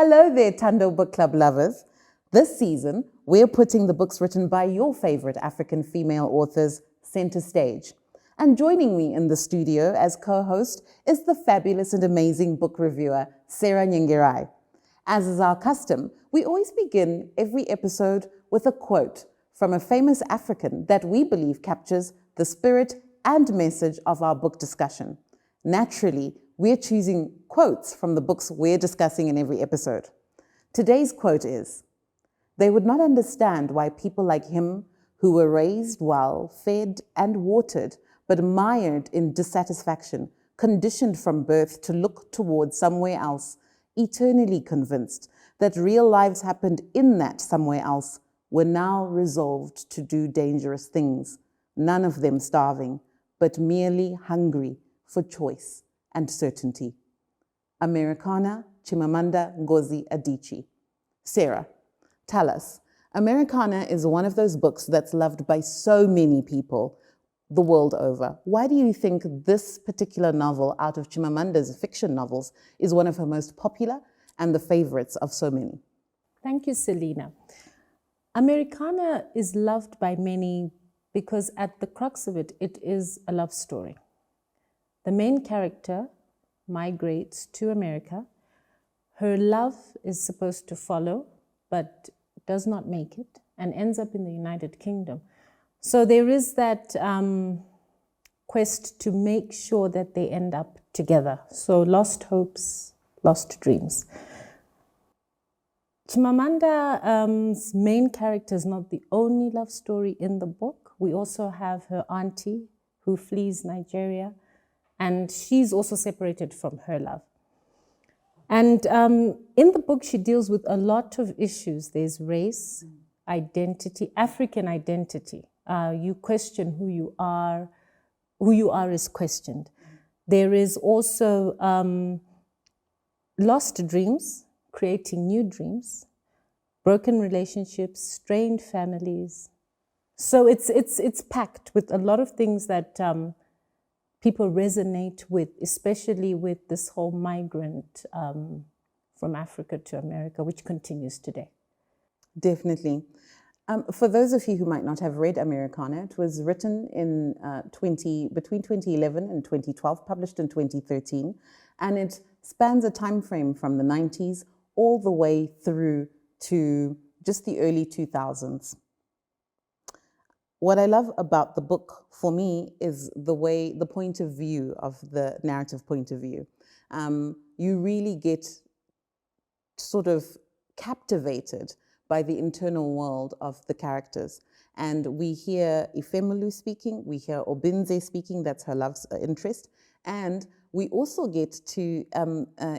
Hello there, Tando Book Club lovers. This season, we're putting the books written by your favorite African female authors center stage. And joining me in the studio as co-host is the fabulous and amazing book reviewer, Sarah Nyengerai. As is our custom, we always begin every episode with a quote from a famous African that we believe captures the spirit and message of our book discussion. Naturally, we're choosing quotes from the books we're discussing in every episode. Today's quote is, "They would not understand why people like him, who were raised well, fed and watered, but mired in dissatisfaction, conditioned from birth to look towards somewhere else, eternally convinced that real lives happened in that somewhere else, were now resolved to do dangerous things, none of them starving, but merely hungry for choice and certainty." Americanah, Chimamanda Ngozi Adichie. Sarah, tell us, Americanah is one of those books that's loved by so many people the world over. Why do you think this particular novel out of Chimamanda's fiction novels is one of her most popular and the favorites of so many? Thank you, Selina. Americanah is loved by many because at the crux of it, it is a love story. The main character migrates to America. Her love is supposed to follow, but does not make it and ends up in the United Kingdom. So there is that quest to make sure that they end up together. So lost hopes, lost dreams. Chimamanda's main character is not the only love story in the book. We also have her auntie who flees Nigeria, and she's also separated from her love. And in the book, she deals with a lot of issues. There's race, identity, African identity. You question who you are. Who you are is questioned. There is also lost dreams, creating new dreams, broken relationships, strained families. So it's packed with a lot of things that people resonate with, especially with this whole migrant from Africa to America, which continues today. Definitely. For those of you who might not have read Americanah, it was written in between 2011 and 2012, published in 2013, and it spans a time frame from the 90s all the way through to just the early 2000s. What I love about the book for me is the point of view of the narrative point of view. You really get sort of captivated by the internal world of the characters. And we hear Ifemelu speaking, we hear Obinze speaking, that's her love interest, and we also get to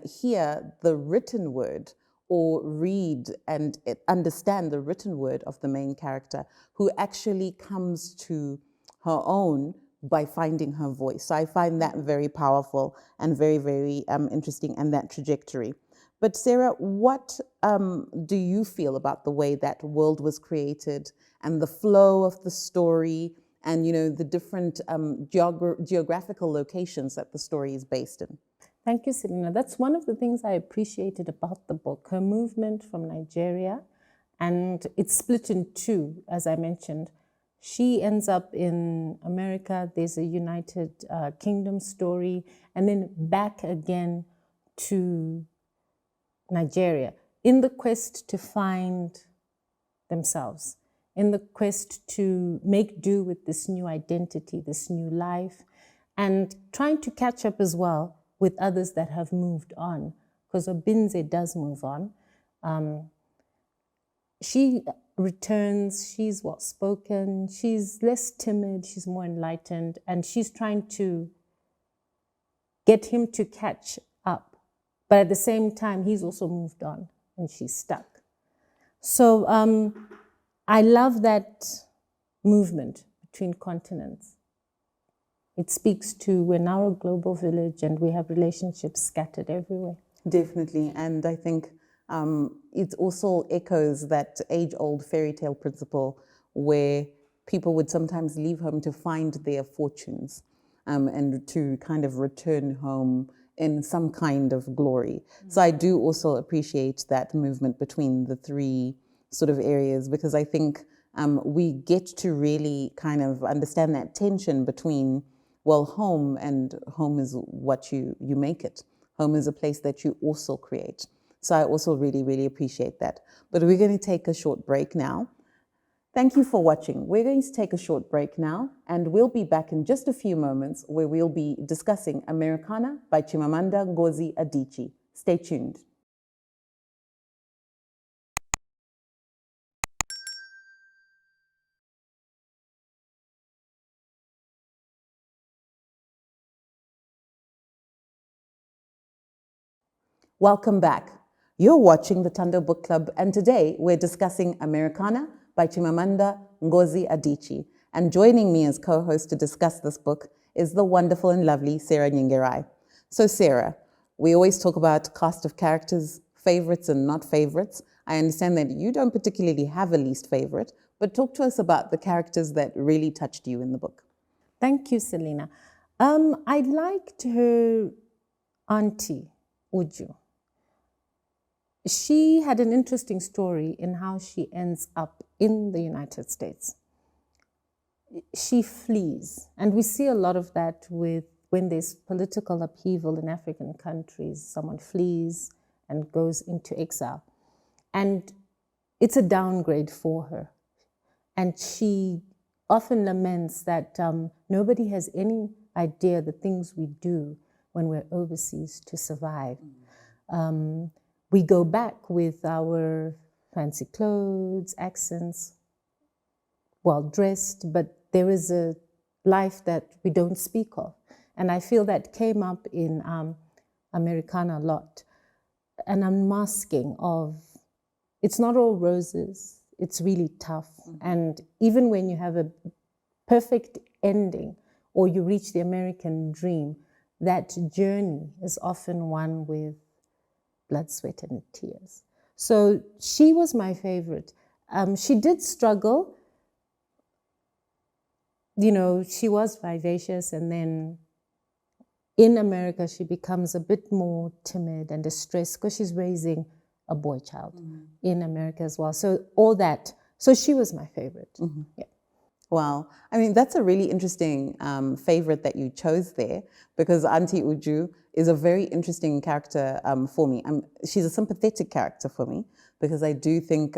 hear the written word or read and understand the written word of the main character, who actually comes to her own by finding her voice. So I find that very powerful and very, very interesting, and that trajectory. But Sarah, what do you feel about the way that world was created and the flow of the story and, you know, the different geographical locations that the story is based in? Thank you, Selina. That's one of the things I appreciated about the book, her movement from Nigeria, and it's split in two, as I mentioned. She ends up in America, there's a United Kingdom story, and then back again to Nigeria, in the quest to find themselves, in the quest to make do with this new identity, this new life, and trying to catch up as well with others that have moved on, because Obinze does move on. She returns, she's well-spoken, she's less timid, she's more enlightened, and she's trying to get him to catch up. But at the same time, he's also moved on and she's stuck. So I love that movement between continents. It speaks to we're now a global village and we have relationships scattered everywhere. Definitely. And I think it also echoes that age-old fairy tale principle where people would sometimes leave home to find their fortunes and to kind of return home in some kind of glory. So I do also appreciate that movement between the three sort of areas, because I think we get to really kind of understand that tension between, well, home, and home is what you make it. Home is a place that you also create. So I also really, really appreciate that. But we're going to take a short break now. Thank you for watching. We're going to take a short break now, and we'll be back in just a few moments where we'll be discussing Americanah by Chimamanda Ngozi Adichie. Stay tuned. Welcome back. You're watching the Tando Book Club, and today we're discussing Americanah by Chimamanda Ngozi Adichie. And joining me as co-host to discuss this book is the wonderful and lovely Sarah Nyengerai. So Sarah, we always talk about cast of characters, favorites and not favorites. I understand that you don't particularly have a least favorite, but talk to us about the characters that really touched you in the book. Thank you, Selina. I liked her auntie, Uju. She had an interesting story in how she ends up in the United States. She flees, and we see a lot of that with when there's political upheaval in African countries. Someone flees and goes into exile, and it's a downgrade for her. And she often laments that nobody has any idea the things we do when we're overseas to survive. We go back with our fancy clothes, accents, well dressed, but there is a life that we don't speak of. And I feel that came up in Americanah a lot. An unmasking of, it's not all roses, it's really tough. And even when you have a perfect ending or you reach the American dream, that journey is often one with blood, sweat, and tears. So she was my favorite. She did struggle. You know, she was vivacious, and then in America, she becomes a bit more timid and distressed because she's raising a boy child in America as well. So all that. So she was my favorite. Yeah. Wow. I mean, that's a really interesting favorite that you chose there, because Auntie Uju is a very interesting character for me. She's a sympathetic character for me, because I do think,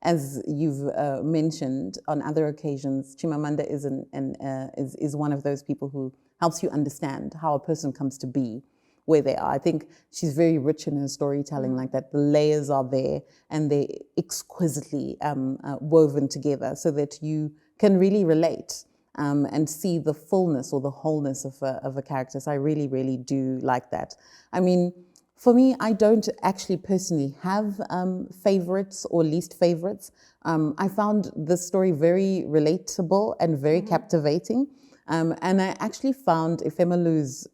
as you've mentioned on other occasions, Chimamanda is one of those people who helps you understand how a person comes to be where they are. I think she's very rich in her storytelling like that. The layers are there, and they're exquisitely woven together so that you can really relate and see the fullness or the wholeness of a character. So I really, really do like that. I mean, for me, I don't actually personally have favorites or least favorites. I found this story very relatable and very captivating. And I actually found Ifemelu's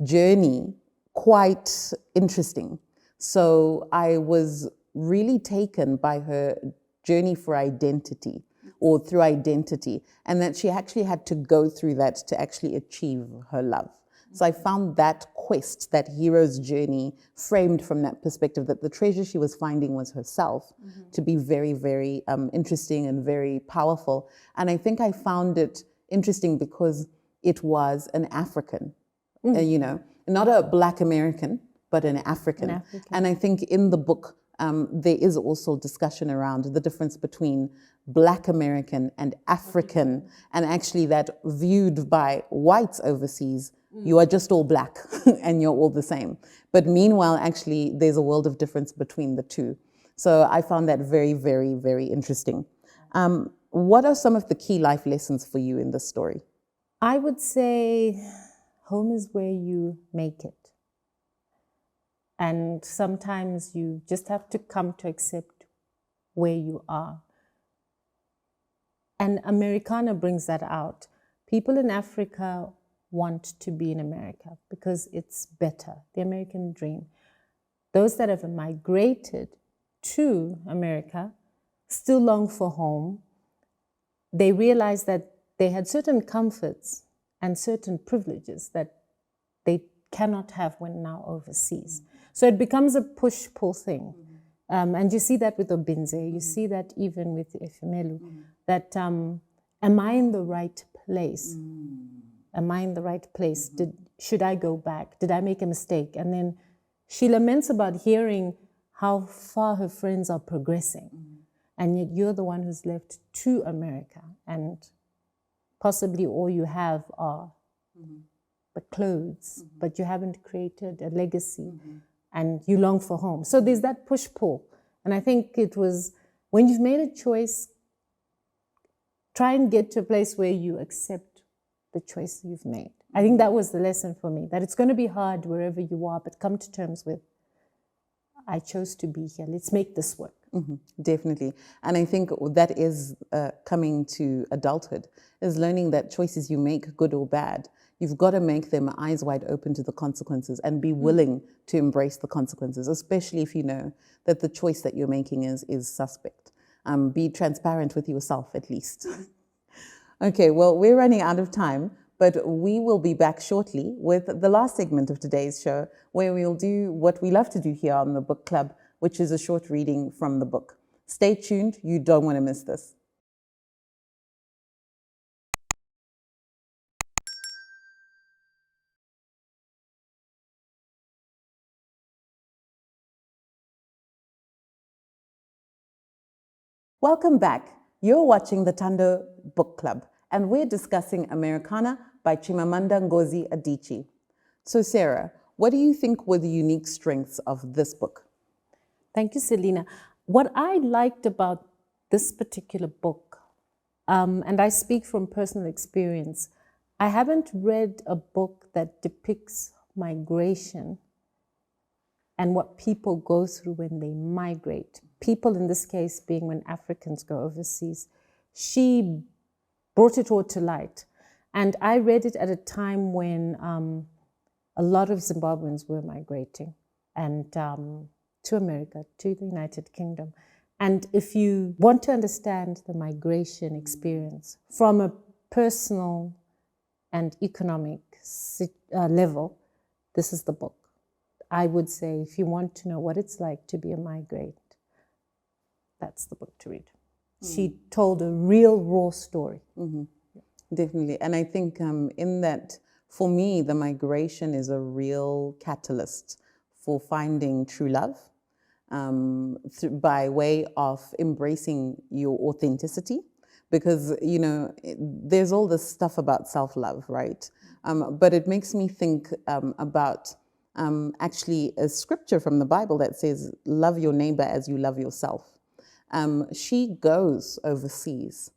journey quite interesting. So I was really taken by her journey for identity, or through identity, and that she actually had to go through that to actually achieve her love. So I found that quest, that hero's journey, framed from that perspective, that the treasure she was finding was herself, to be very, very interesting and very powerful. And I think I found it interesting because it was an African, you know, not a Black American, but an African. And I think in the book, there is also discussion around the difference between Black American and African, and actually that viewed by whites overseas, you are just all Black and you're all the same. But meanwhile, actually, there's a world of difference between the two. So I found that very, very, very interesting. What are some of the key life lessons for you in this story? I would say home is where you make it. And sometimes you just have to come to accept where you are. And Americanah brings that out. People in Africa want to be in America because it's better, the American dream. Those that have migrated to America still long for home. They realize that they had certain comforts and certain privileges that they cannot have when now overseas. So it becomes a push-pull thing. And you see that with Obinze, you see that even with Ifemelu, that am I in the right place? Am I in the right place? Should I go back? Did I make a mistake? And then she laments about hearing how far her friends are progressing. And yet you're the one who's left to America. And possibly all you have are the clothes, but you haven't created a legacy. And you long for home. So there's that push-pull. And I think it was, when you've made a choice, try and get to a place where you accept the choice you've made. I think that was the lesson for me, that it's going to be hard wherever you are, but come to terms with, I chose to be here. Let's make this work. Definitely. And I think that is coming to adulthood, is learning that choices you make, good or bad, you've got to make them eyes wide open to the consequences and be willing to embrace the consequences, especially if you know that the choice that you're making is suspect. Be transparent with yourself at least. Okay, well, we're running out of time, but we will be back shortly with the last segment of today's show, where we'll do what we love to do here on the Book Club, which is a short reading from the book. Stay tuned, you don't want to miss this. Welcome back. You're watching the Tando Book Club, and we're discussing Americanah by Chimamanda Ngozi Adichie. So Sarah, what do you think were the unique strengths of this book? Thank you, Selina. What I liked about this particular book, and I speak from personal experience, I haven't read a book that depicts migration and what people go through when they migrate. People in this case being when Africans go overseas. She brought it all to light. And I read it at a time when a lot of Zimbabweans were migrating and to America, to the United Kingdom. And if you want to understand the migration experience from a personal and economic level, this is the book. I would say if you want to know what it's like to be a migrant, that's the book to read. She told a real raw story. Definitely. And I think in that, for me, the migration is a real catalyst for finding true love by way of embracing your authenticity. Because, you know, there's all this stuff about self-love, right? But it makes me think about actually a scripture from the Bible that says, love your neighbor as you love yourself. She goes overseas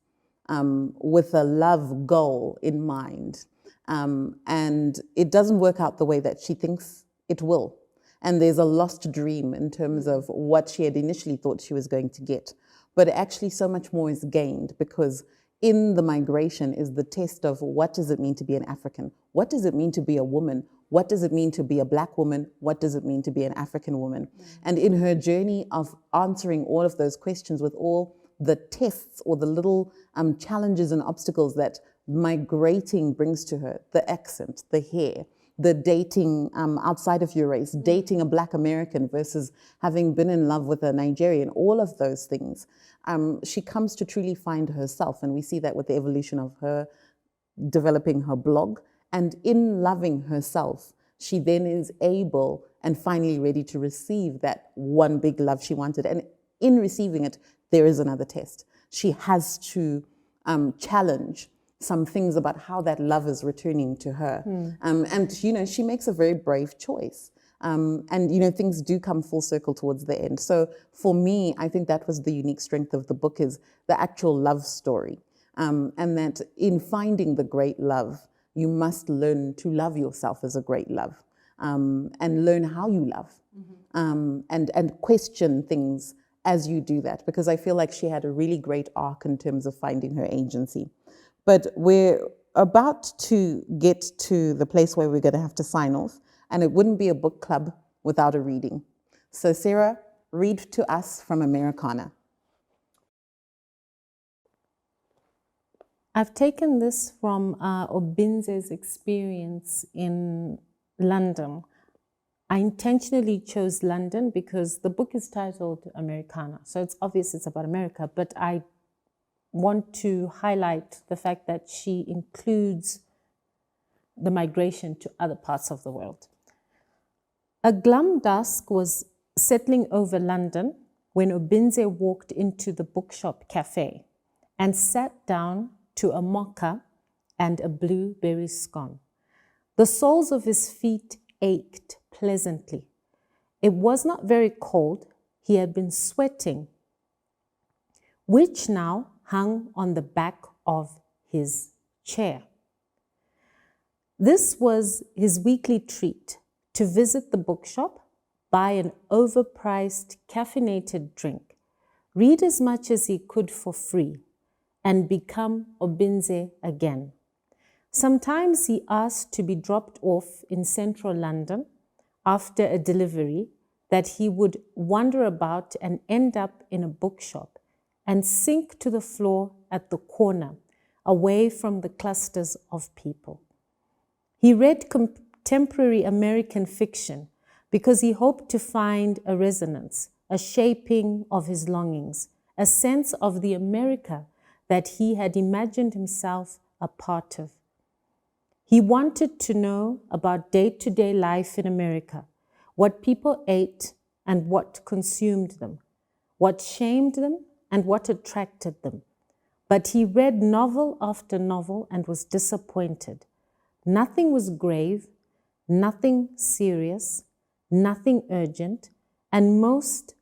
with a love goal in mind. And it doesn't work out the way that she thinks it will. And there's a lost dream in terms of what she had initially thought she was going to get. But actually so much more is gained, because in the migration is the test of what does it mean to be an African? What does it mean to be a woman? What does it mean to be a Black woman? What does it mean to be an African woman? And in her journey of answering all of those questions with all the tests or the little challenges and obstacles that migrating brings to her, the accent, the hair, the dating outside of your race, dating a Black American versus having been in love with a Nigerian, all of those things, she comes to truly find herself. And we see that with the evolution of her developing her blog. And in loving herself, she then is able and finally ready to receive that one big love she wanted. And in receiving it, there is another test. She has to challenge some things about how that love is returning to her. And, you know, she makes a very brave choice. And, you know, things do come full circle towards the end. So for me, I think that was the unique strength of the book, is the actual love story. And that in finding the great love, you must learn to love yourself as a great love, and learn how you love, and question things as you do that, because I feel like she had a really great arc in terms of finding her agency. But we're about to get to the place where we're going to have to sign off, and it wouldn't be a book club without a reading. So Sarah, read to us from Americanah. I've taken this from Obinze's experience in London, I intentionally chose London because the book is titled Americanah. So it's obvious it's about America, but I want to highlight the fact that she includes the migration to other parts of the world. A glum dusk was settling over London when Obinze walked into the bookshop cafe and sat down to a mocha and a blueberry scone. The soles of his feet ached pleasantly. It was not very cold. He had been sweating, which now hung on the back of his chair. This was his weekly treat, to visit the bookshop, buy an overpriced caffeinated drink, read as much as he could for free, and become Obinze again. Sometimes he asked to be dropped off in central London after a delivery, that he would wander about and end up in a bookshop and sink to the floor at the corner, away from the clusters of people. He read contemporary American fiction because he hoped to find a resonance, a shaping of his longings, a sense of the America that he had imagined himself a part of. He wanted to know about day-to-day life in America, what people ate and what consumed them, what shamed them and what attracted them. But he read novel after novel and was disappointed. Nothing was grave, nothing serious, nothing urgent, and most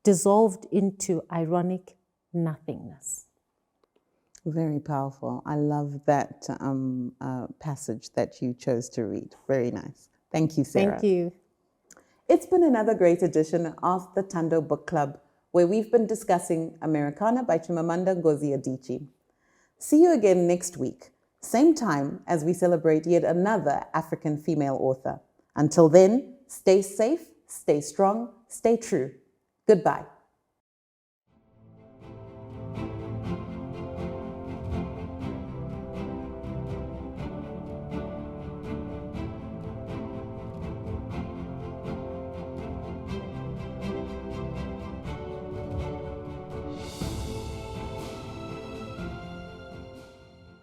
dissolved into ironic nothingness. Very powerful. I love that passage that you chose to read. Very nice. Thank you, Sarah. Thank you. It's been another great edition of the Tando Book Club, where we've been discussing Americanah by Chimamanda Ngozi Adichie. See you again next week, same time as we celebrate yet another African female author. Until then, stay safe, stay strong, stay true. Goodbye.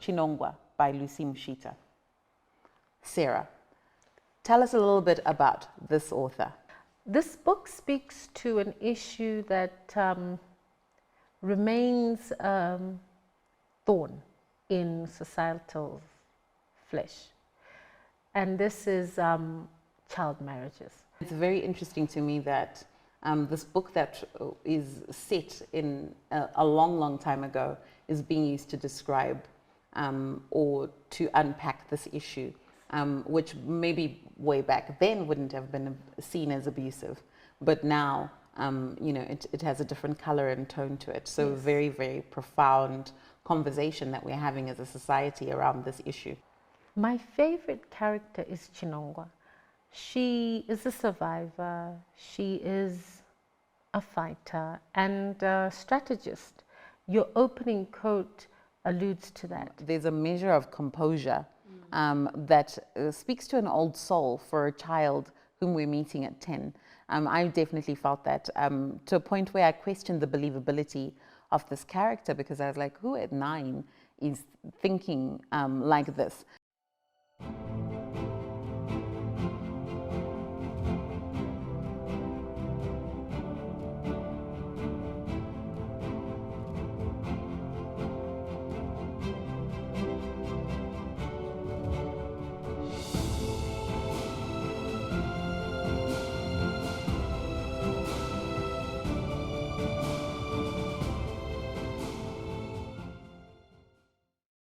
Chinongwa by Lucy Mshita. Sarah, tell us a little bit about this author. This book speaks to an issue that remains thorn in societal flesh, and this is child marriages. It's very interesting to me that this book that is set in a long, long time ago is being used to describe or to unpack this issue, which maybe way back then wouldn't have been seen as abusive, but now, you know, it has a different color and tone to it. So yes. Very, very profound conversation that we're having as a society around this issue. My favorite character is Chinongwa. She is a survivor, she is a fighter and a strategist. Your opening quote alludes to that. There's a measure of composure that speaks to an old soul for a child whom we're meeting at 10. I definitely felt that to a point where I questioned the believability of this character, because I was like, who at 9 is thinking like this?